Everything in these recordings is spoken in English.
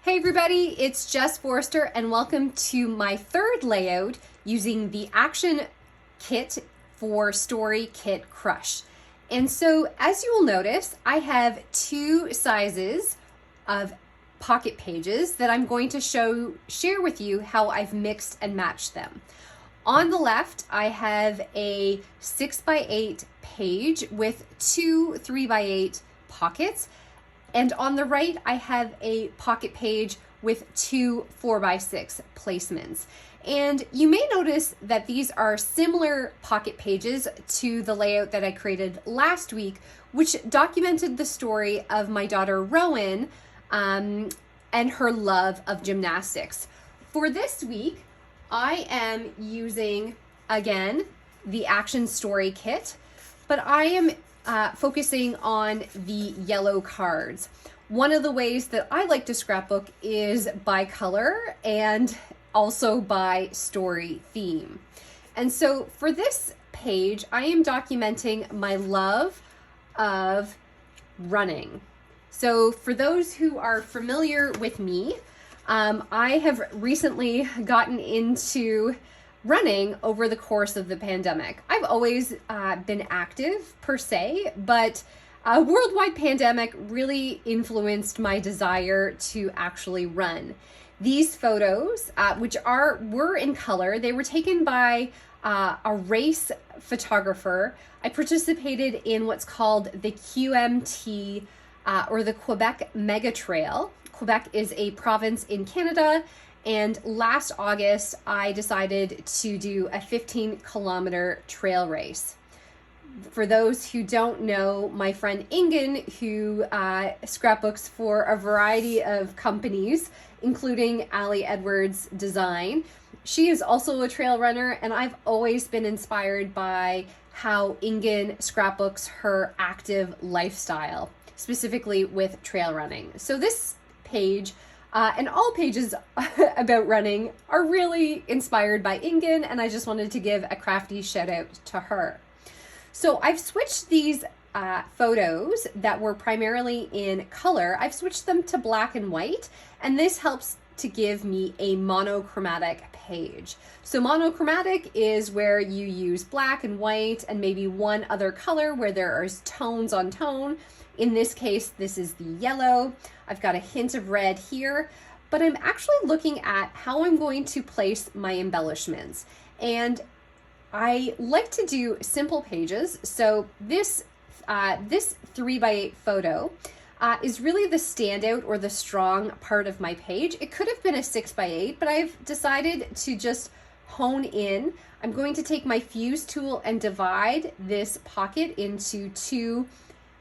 Hey everybody, it's Jess Forrester and welcome to my third layout using the action kit for Story Kit Crush. And so as you will notice, I have two sizes of pocket pages that I'm going to share with you how I've mixed and matched them. On the left, I have a 6x8 page with two 3x8 pockets. And on the right, I have a pocket page with two 4x6 placements. And you may notice that these are similar pocket pages to the layout that I created last week, which documented the story of my daughter Rowan and her love of gymnastics. For this week, I am using, again, the Action Story Kit, but I am focusing on the yellow cards. One of the ways that I like to scrapbook is by color and also by story theme. And so for this page, I am documenting my love of running. So for those who are familiar with me, I have recently gotten into running over the course of the pandemic. I've always been active per se, but a worldwide pandemic really influenced my desire to actually run. These photos, which were in color, they were taken by a race photographer. I participated in what's called the QMT or the Quebec Mega Trail. Quebec is a province in Canada. And last August, I decided to do a 15-kilometer trail race. For those who don't know, my friend Ingunn, who scrapbooks for a variety of companies, including Ali Edwards Design, she is also a trail runner, and I've always been inspired by how Ingunn scrapbooks her active lifestyle, specifically with trail running. So this page and all pages about running are really inspired by Ingunn, and I just wanted to give a crafty shout out to her. So I've switched these photos that were primarily in color, I've switched them to black and white, and this helps to give me a monochromatic page. So monochromatic is where you use black and white and maybe one other color where there is tones on tone. In this case, this is the yellow. I've got a hint of red here, but I'm actually looking at how I'm going to place my embellishments. And I like to do simple pages. So this 3x8 photo is really the standout or the strong part of my page. It could have been a 6x8, but I've decided to just hone in. I'm going to take my fuse tool and divide this pocket into two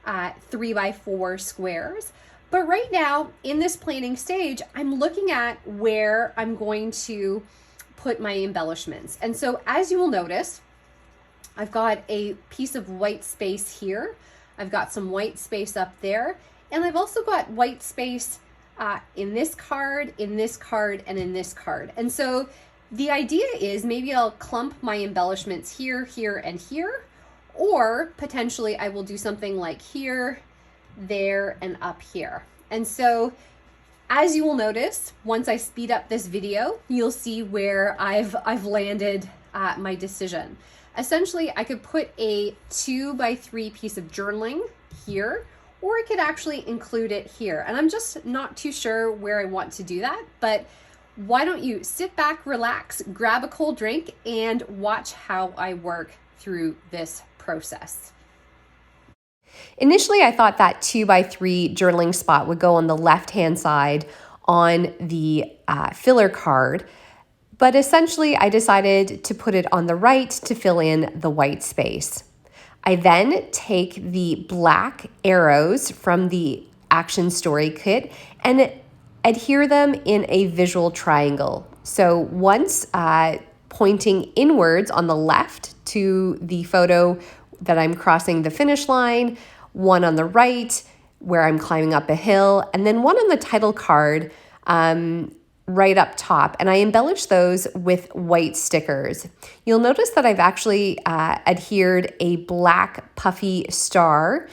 3x4 squares. But right now in this planning stage, I'm looking at where I'm going to put my embellishments. And so as you will notice, I've got a piece of white space here. I've got some white space up there. And I've also got white space in this card, and in this card. And so the idea is maybe I'll clump my embellishments here, here, and here. Or potentially I will do something like here, there, and up here. And so as you will notice, once I speed up this video, you'll see where I've landed my decision. Essentially, I could put a 2x3 piece of journaling here, or I could actually include it here. And I'm just not too sure where I want to do that, but why don't you sit back, relax, grab a cold drink, and watch how I work through this process. Initially, I thought that 2x3 journaling spot would go on the left-hand side on the filler card, but essentially I decided to put it on the right to fill in the white space. I then take the black arrows from the Action Story Kit and adhere them in a visual triangle. So once pointing inwards on the left to the photo that I'm crossing the finish line, one on the right where I'm climbing up a hill, and then one on the title card right up top. And I embellish those with white stickers. You'll notice that I've actually adhered a black puffy star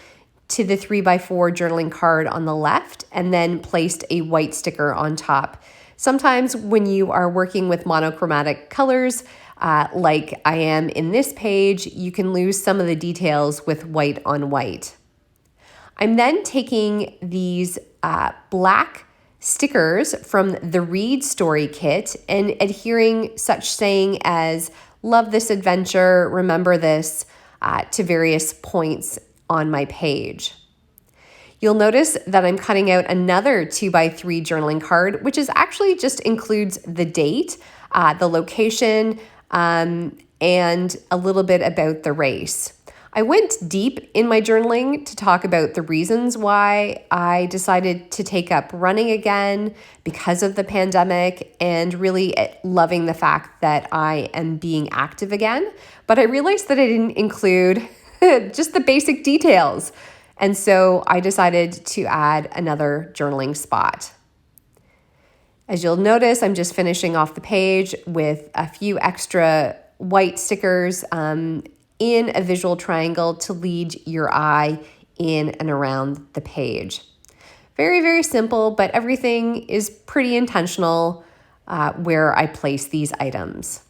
to the 3x4 journaling card on the left and then placed a white sticker on top. Sometimes when you are working with monochromatic colors, like I am in this page, you can lose some of the details with white on white. I'm then taking these black stickers from the Read Story Kit and adhering such saying as, love this adventure, remember this, to various points on my page. You'll notice that I'm cutting out another 2x3 journaling card, which is actually just includes the date, the location, and a little bit about the race. I went deep in my journaling to talk about the reasons why I decided to take up running again because of the pandemic and really loving the fact that I am being active again. But I realized that I didn't include just the basic details. And so I decided to add another journaling spot. As you'll notice, I'm just finishing off the page with a few extra white stickers in a visual triangle to lead your eye in and around the page. Very, very simple, but everything is pretty intentional where I place these items.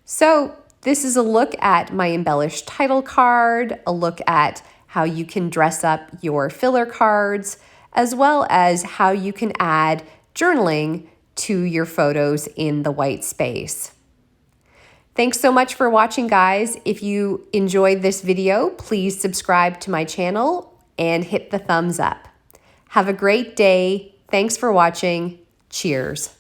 So this is a look at my embellished title card, a look at how you can dress up your filler cards, as well as how you can add journaling to your photos in the white space. Thanks so much for watching, guys. If you enjoyed this video, please subscribe to my channel and hit the thumbs up. Have a great day. Thanks for watching. Cheers.